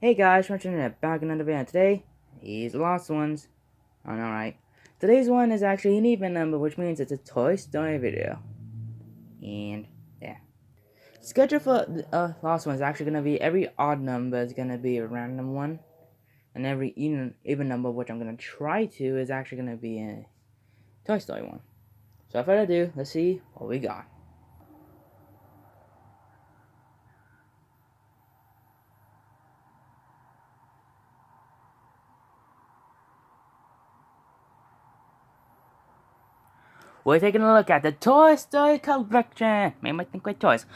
Hey guys, Rich Internet back in another video. Today is the last ones. I know, right? Today's one is actually an even number, which means it's a Toy Story video. And yeah, schedule for the last one is actually gonna be every odd number is gonna be a random one, and every even number, which I'm gonna try to, is actually gonna be a Toy Story one. So without further ado, let's see what we got. We're taking a look at the Toy Story collection. Made my think with toys.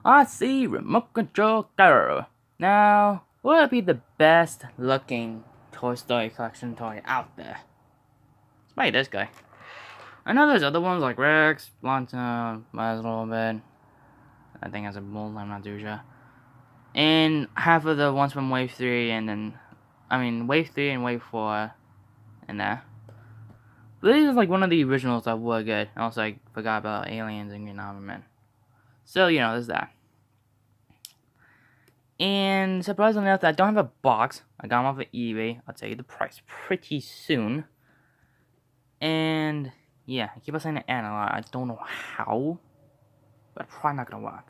I see remote control girl. Now, what would be the best looking Toy Story collection toy out there? It's probably this guy. I know there's other ones like Rex, Blanton, Miles a little bit. I think has a bull, I'm not too sure. And half of the ones from Wave 3 and then, Wave 3 and Wave 4 in there. But this is like one of the originals that were good. Also, I forgot about Aliens and Green Armament. So, there's that. And surprisingly enough, I don't have a box. I got them off of eBay. I'll tell you the price pretty soon. And yeah, I keep on saying analog. I don't know how, but probably not gonna work.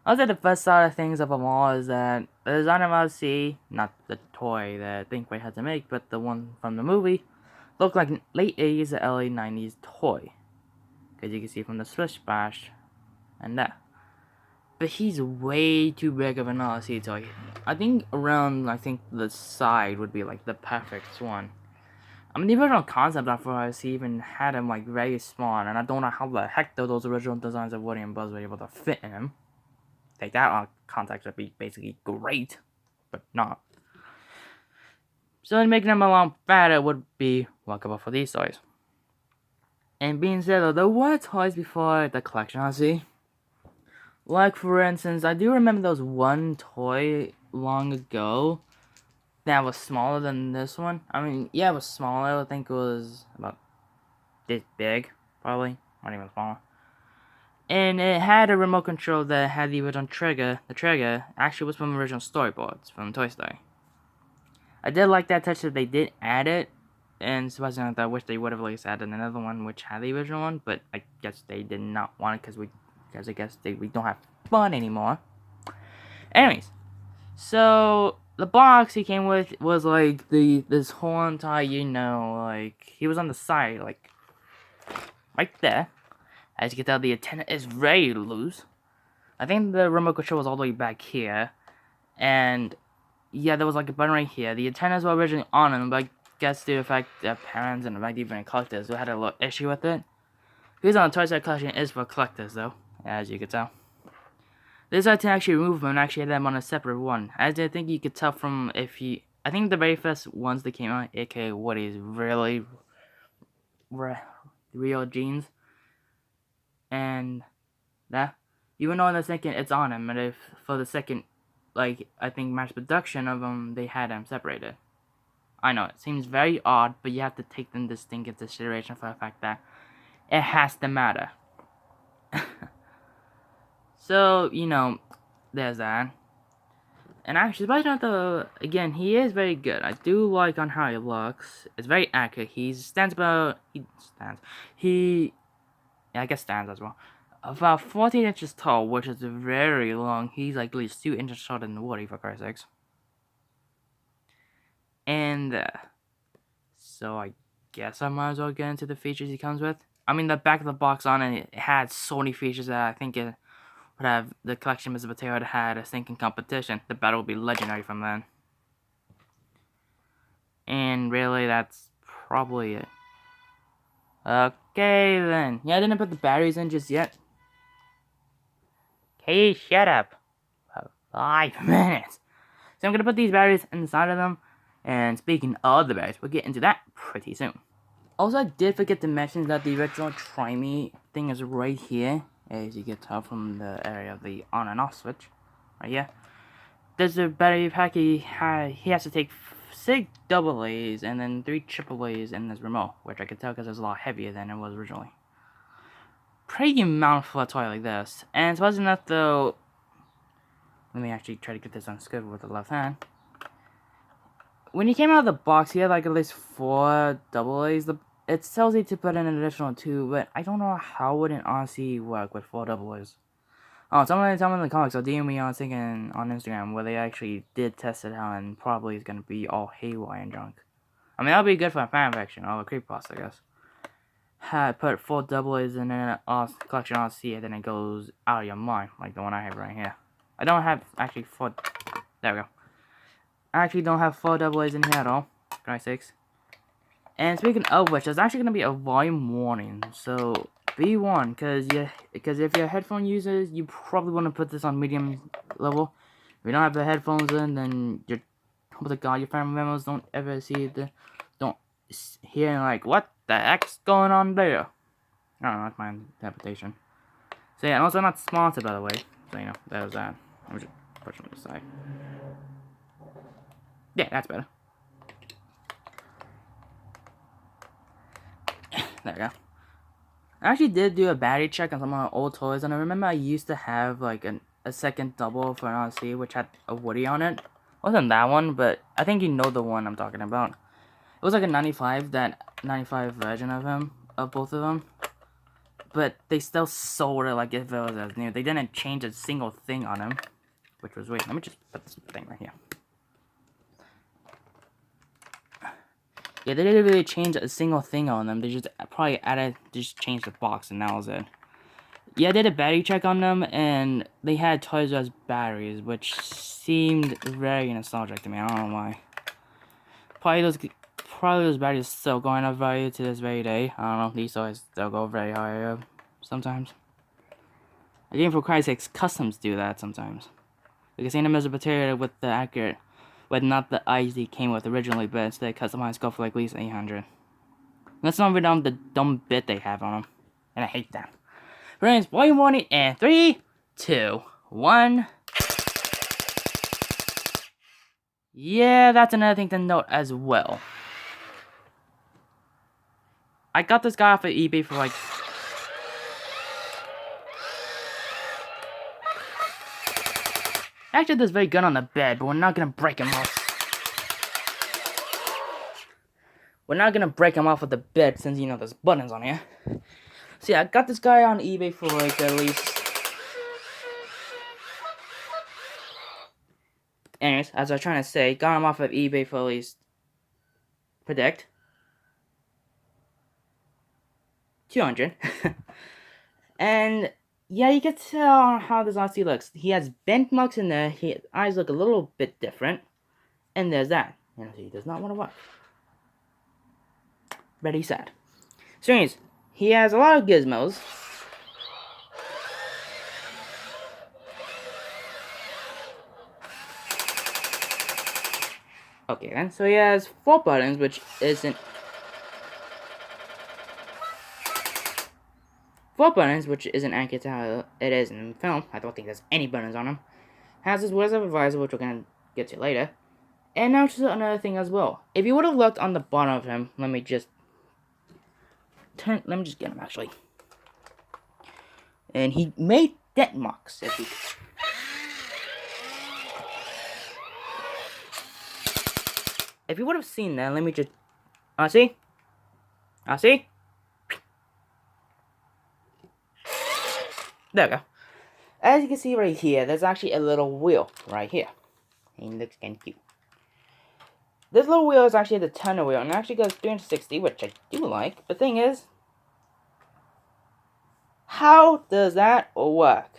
I'll say the first side of things of them all is that the design of LC, not the toy that Thinkway had to make, but the one from the movie, looked like an late 80s or early 90s toy. Because you can see from the Swish Splash and that. But he's way too big of an LC toy. I think the side would be like the perfect one. The original concept art for us, he even had him like very small, and I don't know how the heck those original designs of Woody and Buzz were able to fit in him. Take that out of context would be basically great, but not. So making them a lot fatter would be workable for these toys. And being said though, there were toys before the collection, I see. Like, for instance, I do remember there was one toy long ago that was smaller than this one. Yeah, it was smaller. I think it was about this big, probably. Not even smaller. And it had a remote control that had the original trigger. The trigger actually was from the original storyboards from Toy Story. I did like that touch that they did add it. And surprisingly, I wish they would have at least added another one which had the original one. But I guess they did not want it because I guess we don't have fun anymore. Anyways, so the box he came with was like this whole entire, like he was on the side, like right there. As you can tell, the antenna is very loose. I think the remote control was all the way back here, and yeah, there was like a button right here. The antennas were originally on them, but I guess due to the fact that parents and maybe even collectors who had a little issue with it. Here's on the Toy Story collection is for collectors though, as you can tell. This I to actually remove them and actually had them on a separate one. As I think you could tell from I think the very first ones that came out, aka Woody's really real jeans, and that, even though in the second it's on him, and if for the second, like, I think mass production of them, they had them separated. I know, it seems very odd, but you have to take them this thing into consideration for the fact that it has to matter. So, there's that. And actually, but not again, he is very good. I do like on how he looks. It's very accurate. He stands, yeah, I guess stands as well. About 14 inches tall, which is very long. He's like at least 2 inches taller than Woody, for Christ's sakes. And, so I guess I might as well get into the features he comes with. The back of the box on it had so many features that I think it would have the collection Mr. Potato had a sinking competition. The battle would be legendary from then. And really, that's probably it. Okay, then. Yeah, I didn't put the batteries in just yet. Okay, shut up. 5 minutes. So I'm going to put these batteries inside of them. And speaking of the batteries, we'll get into that pretty soon. Also, I did forget to mention that the original Try Me thing is right here. As you can tell from the area of the on and off switch. Right here. There's a battery pack he has to take 6 double A's and then 3 triple A's in this remote, which I could tell because it's a lot heavier than it was originally. Pretty amount for a toy like this. And surprisingly enough though, let me actually try to get this unscrewed with the left hand. when he came out of the box, he had like at least 4 double A's. It tells you to put in an additional 2, but I don't know how would an Aussie work with 4 double A's. Oh, someone tell me in the comments or DM me on thinking on Instagram where they actually did test it out and probably is gonna be all haywire and junk. I mean, that'll be good for a fan fiction or a creepypasta, I guess. Put 4 double A's in an collection Aussie and then it goes out of your mind, like the one I have right here. I don't have actually 4. There we go. I actually don't have 4 double A's in here at all. For Christ's sakes. And speaking of which, there's actually gonna be a volume warning, so be warned, because if you're headphone users, you probably want to put this on medium level. If you don't have the headphones in, then you're, hope to God your family members don't ever don't hear like, what the heck's going on there? I don't know, that's my interpretation. So yeah, and also not sponsored, by the way. So you know, that was that. Let me just push on the side. Yeah, that's better. There we go. I actually did do a battery check on some of my old toys, and I remember I used to have like a second double for an RC, which had a Woody on it. It wasn't that one, but I think you know the one I'm talking about. It was like a 95, that 95 version of him, of both of them. But they still sold it like if it was as new. They didn't change a single thing on him, which was weird. Let me just put this thing right here. Yeah, they didn't really change a single thing on them. They just probably just changed the box and that was it. Yeah, I did a battery check on them and they had Toys R Us batteries, which seemed very nostalgic to me. I don't know why. Probably those batteries are still going up value to this very day. I don't know, these toys still go very high up sometimes. Again, for Christ's sakes, customs do that sometimes. Because same as a material with the accurate, but not the ID came with originally, but instead customized go for like at least 800. Let's not read down the dumb bit they have on them, and I hate that. Friends, volume 1 and 3, 2, 1. Yeah, that's another thing to note as well. I got this guy off of eBay for like... Actually, there's very good on the bed, but we're not gonna break him off. We're not gonna break him off with the bed since, you know, there's buttons on here. So yeah, I got this guy on eBay for like at least... Anyways, as I was trying to say, got him off of eBay for at least... Predict. 200. And... yeah, you can tell how this RC looks. He has bent marks in there. His eyes look a little bit different. And there's that. You know, he does not want to work. Very sad. So anyways, he has a lot of gizmos. Okay then, so he has 4 buttons, which isn't... 4 buttons, which isn't accurate to how it is in the film. I don't think there's any buttons on him. Has his words of advisor, which we're going to get to later. And now just another thing as well. If you would have looked on the bottom of him, let me just get him actually. And he made dent marks. If you would have seen that, let me just... see? See? There we go. As you can see right here, there's actually a little wheel right here. And it looks kind of cute. This little wheel is actually the turner wheel, and it actually goes 360, which I do like. The thing is, how does that work?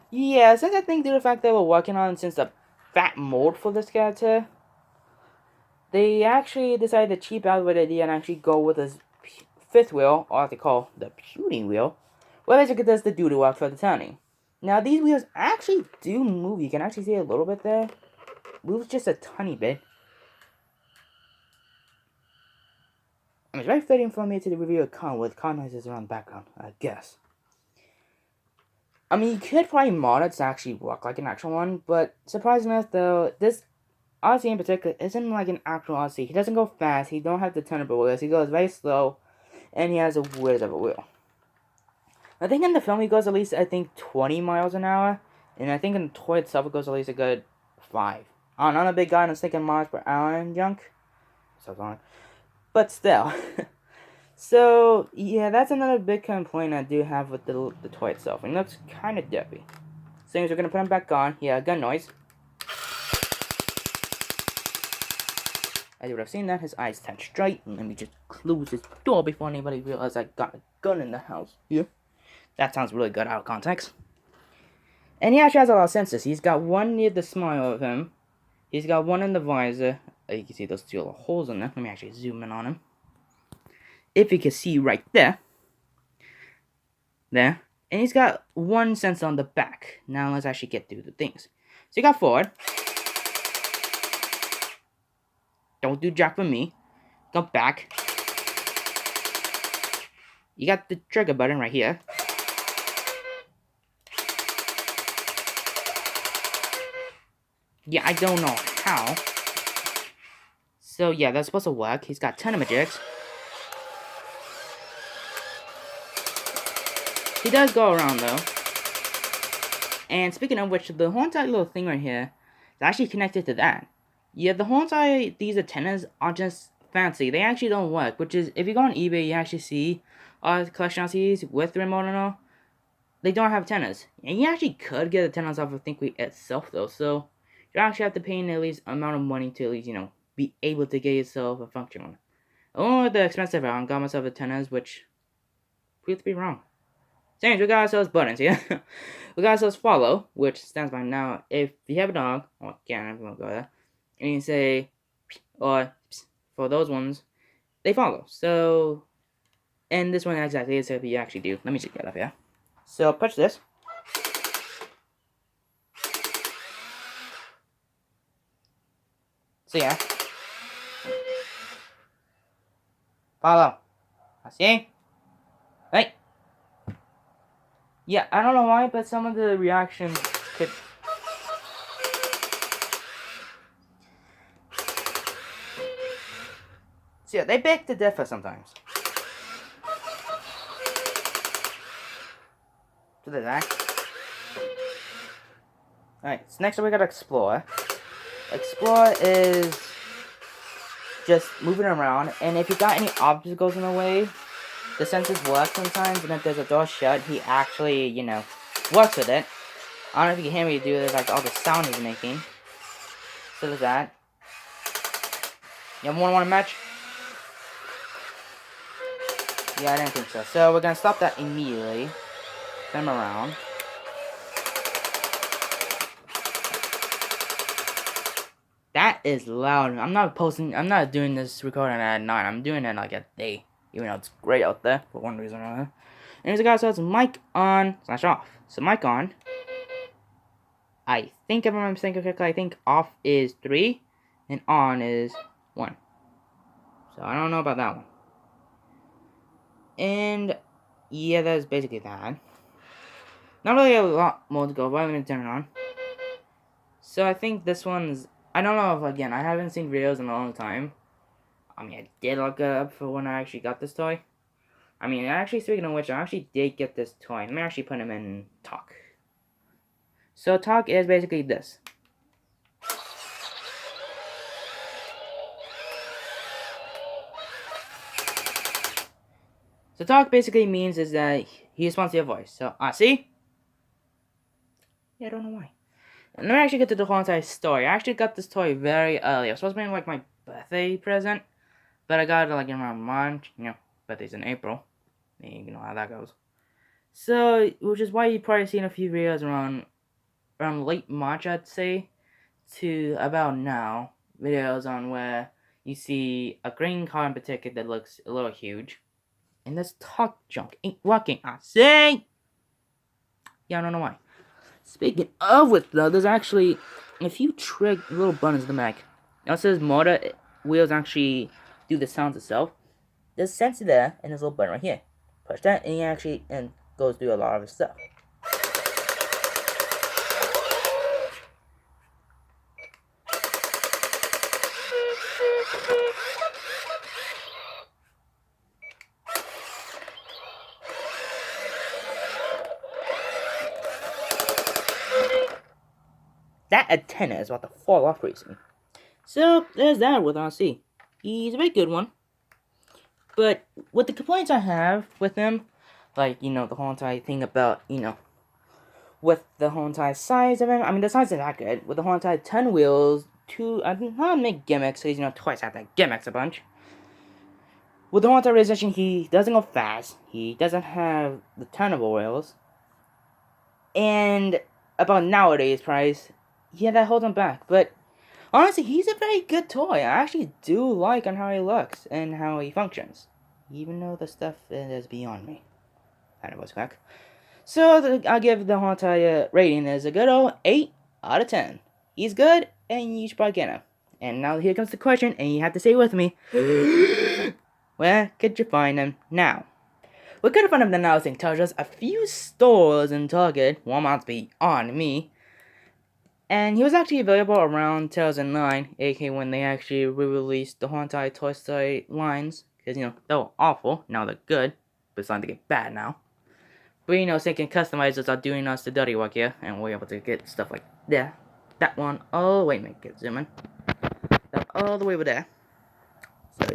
Yeah, since I think due to the fact they were working on since the fat mold for this character, they actually decided to cheap out with the idea and actually go with this 5th wheel, or what they call the puting wheel, where basically does the duty work for the turning. Now, these wheels actually do move. You can actually see a little bit there. Moves just a tiny bit. I mean, it's very fitting for me to review a con with con noises around the background, I guess. I mean, you could probably mod it to actually work like an actual one, but surprisingly enough, though, this RC in particular isn't like an actual RC. He doesn't go fast, he don't have the turnable wheels, he goes very slow, and he has a weird of a wheel. I think in the film he goes at least, I think, 20 miles an hour, and I think in the toy itself it goes at least a good 5. Another big guy in the second miles per hour and junk. So long. But still. So, yeah, that's another big complaint I do have with the toy itself. It looks kind of dirty. So, we're going to put him back on. Yeah, gun noise. As you would have seen that, his eyes turned straight. And let me just close this door before anybody realizes I got a gun in the house. Yeah. That sounds really good out of context. And he actually has a lot of sensors. He's got one near the smile of him. He's got one in the visor. You can see those two little holes in there. Let me actually zoom in on him. If you can see right there. There. And he's got one sensor on the back. Now let's actually get through the things. So you got forward. Don't do jack for me. Go back. You got the trigger button right here. Yeah, I don't know how. So yeah, that's supposed to work. He's got 10 jigs. He does go around though. And speaking of which, the whole entire little thing right here is actually connected to that. Yeah, the whole entire, these antennas are just fancy. They actually don't work, which is, if you go on eBay, you actually see collection of these with remote and all. They don't have antennas. And you actually could get antennas off of ThinkWeek itself though, so you actually have to pay an at least amount of money to at least, you know, be able to get yourself a function one. Only with the expensive round, got myself antennas, which proves to be wrong. Same, we got ourselves buttons, yeah? We got ourselves follow, which stands by now, if you have a dog, or can't, I'm gonna go there, and you say, or, for those ones, they follow. So, and this one exactly is what you actually do. Let me just get up here. So, push this. So, yeah. Follow. I see. Hey. Yeah, I don't know why, but some of the reactions could... So yeah, they beg to differ sometimes. To the back. Alright, so next up we got Explore. Explore is just moving around, and if you got any obstacles in the way, the sensors work sometimes, and if there's a door shut, he actually, you know, works with it. I don't know if you can hear me do this, like all the sound he's making. So there's that. You want a match? Yeah, I didn't think so. So we're gonna stop that immediately. Turn him around. That is loud. I'm not doing this recording at 9. I'm doing it like at day. Even though it's great out there for one reason or another. Anyways, guys, so it's mic on / off. So mic on. I think if I'm thinking correctly, I think off is 3 and on is 1. So I don't know about that one. And yeah, that's basically that. Not really a lot more to go, but I'm gonna turn it on. So I think this one's, I don't know if, again, I haven't seen videos in a long time. I mean, I did look it up for when I actually got this toy. I mean, actually, speaking of which, I actually did get this toy. Let me actually put him in talk. So talk is basically this. So talk basically means is that he responds to your voice. So, see? Yeah, I don't know why. And let me actually get to the whole entire story. I actually got this toy very early. I was supposed to be like my birthday present. But I got it like around March. You know, birthday's in April. You know how that goes. So, which is why you've probably seen a few videos around late March, I'd say, to about now. Videos on where you see a green car in particular that looks a little huge. And this talk junk ain't working, I say! Yeah, I don't know why. Speaking of which, though, there's actually a few little buttons in the Mac. Now it says motor wheels actually do the sounds itself. There's a sensor there, and there's a little button right here. Push that, and it actually goes through a lot of his stuff. that antenna is about to fall off recently. So there's that with RC. He's a very good one. But with the complaints I have with him, like, the whole entire thing about, with the whole entire size of him, I mean, the size is not good. With the whole entire 10 wheels, I didn't make gimmicks, because, Twice had that gimmicks a bunch. With the whole entire realization, he doesn't go fast. He doesn't have the turnable wheels. And about nowadays price, yeah, that holds him back. But honestly, he's a very good toy. I actually do like on how he looks and how he functions. Even though the stuff is beyond me. That was quick. So I'll give the whole entire rating as a good old 8 out of 10. He's good, and you should probably get him. And now here comes the question, and you have to say it with me. Where could you find him now? We could have found him now, I think, tells us a few stores in Target, Walmart's beyond me. And he was actually available around 2009, aka when they actually re-released the whole entire Toy Story lines. Because, they were awful, now they're good, but it's starting to get bad now. But, Sync and Customizers are doing us the dirty work here, and we're able to get stuff like that one, oh, wait a minute, get zoom in. That all the way over there. So,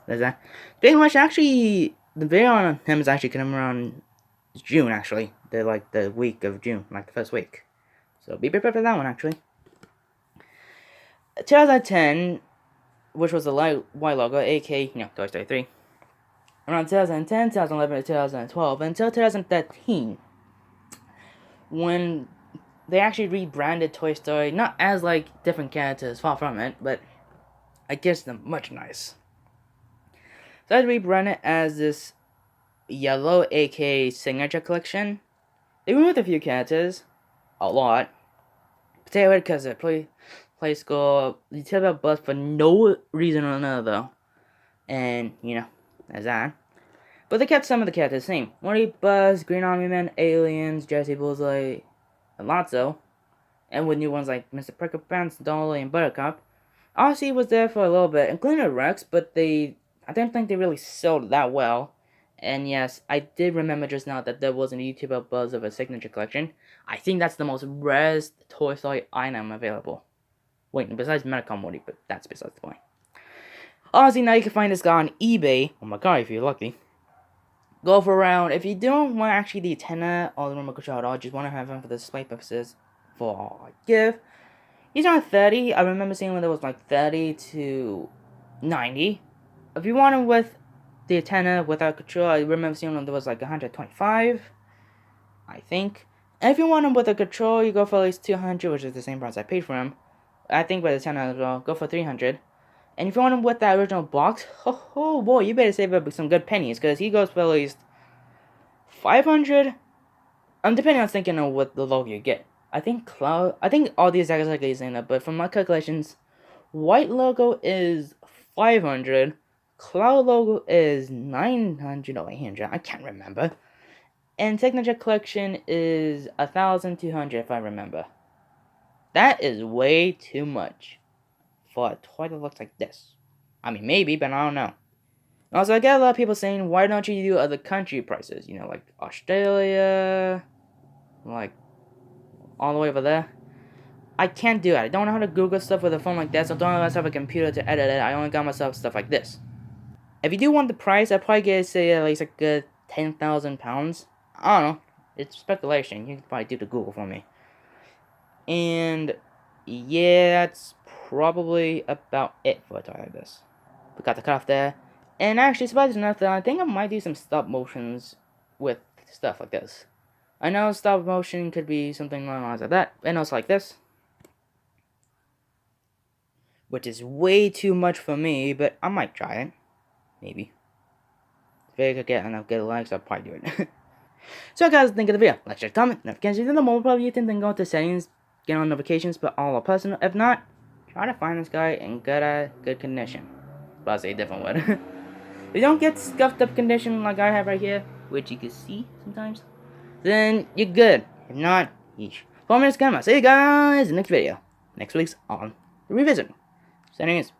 there's that. Pretty much, actually, the video on him is actually coming around June, actually. The week of June, like the first week. So, be prepared for that one, actually. 2010, which was the Y logo, aka, Toy Story 3. Around 2010, 2011, 2012, until 2013. When they actually rebranded Toy Story, not as, different characters, far from it, but I guess them much nice. So I rebranded it as this yellow, aka Signature Collection. They removed a few characters, a lot. Potato Head because it play school, you tell about Buzz for no reason or another. And, there's that. But they kept some of the characters the same. Woody, Buzz, Green Army Man, Aliens, Jesse Bullseye, and Lotso. And with new ones like Mr. Prickle Pants, Dolly, and Buttercup. RC was there for a little bit, including Rex, but I don't think they really sold that well. And yes, I did remember just now that there was a YouTuber buzz of a Signature Collection. I think that's the most rarest Toy Story item available. Wait, besides Metacom Woody, but that's besides the point. Honestly, now you can find this guy on eBay. Oh my god, if you're lucky. Go for around, if you don't want actually the antenna or the remote control at all, just want to have him for the display purposes for a gift. He's around 30. I remember seeing when there was 30 to 90. If you want him with the antenna without control, I remember seeing when there was 125. I think. And if you want him with a control, you go for at least 200, which is the same price I paid for him. I think with the antenna as well, go for 300. And if you want him with that original box, oh boy, you better save up some good pennies, because he goes for at least 500. Depending on thinking of what the logo you get. I think all these are exactly the same, but from my calculations, white logo is 500, Cloud logo is 900 or 800, I can't remember. And Signature Collection is 1,200 if I remember. That is way too much for a toy that looks like this. I mean, maybe, but I don't know. Also, I get a lot of people saying, why don't you do other country prices? Like Australia, all the way over there. I can't do it. I don't know how to Google stuff with a phone like this. I don't have a computer to edit it. I only got myself stuff like this. If you do want the price, I'd probably get, say, at least a good 10,000 pounds. I don't know. It's speculation. You can probably do the Google for me. And yeah, that's probably about it for a toy like this. We got the cutoff there. And actually, surprisingly enough, I think I might do some stop motions with stuff like this. I know stop motion could be something along the lines of that, and also like this. Which is way too much for me, but I might try it. Maybe. If I could get enough good likes, I'll probably do it. So guys, think of the video. Like, share, comment, notifications, and the mobile probably you think then go to settings, get on notifications, but all are personal. If not, try to find this guy in good condition. But I'll say a different word. If you don't get scuffed up condition like I have right here, which you can see sometimes, then you're good. If not, yeesh. For me, it's I'll see you guys in the next video. Next week's on the revisit. So anyways,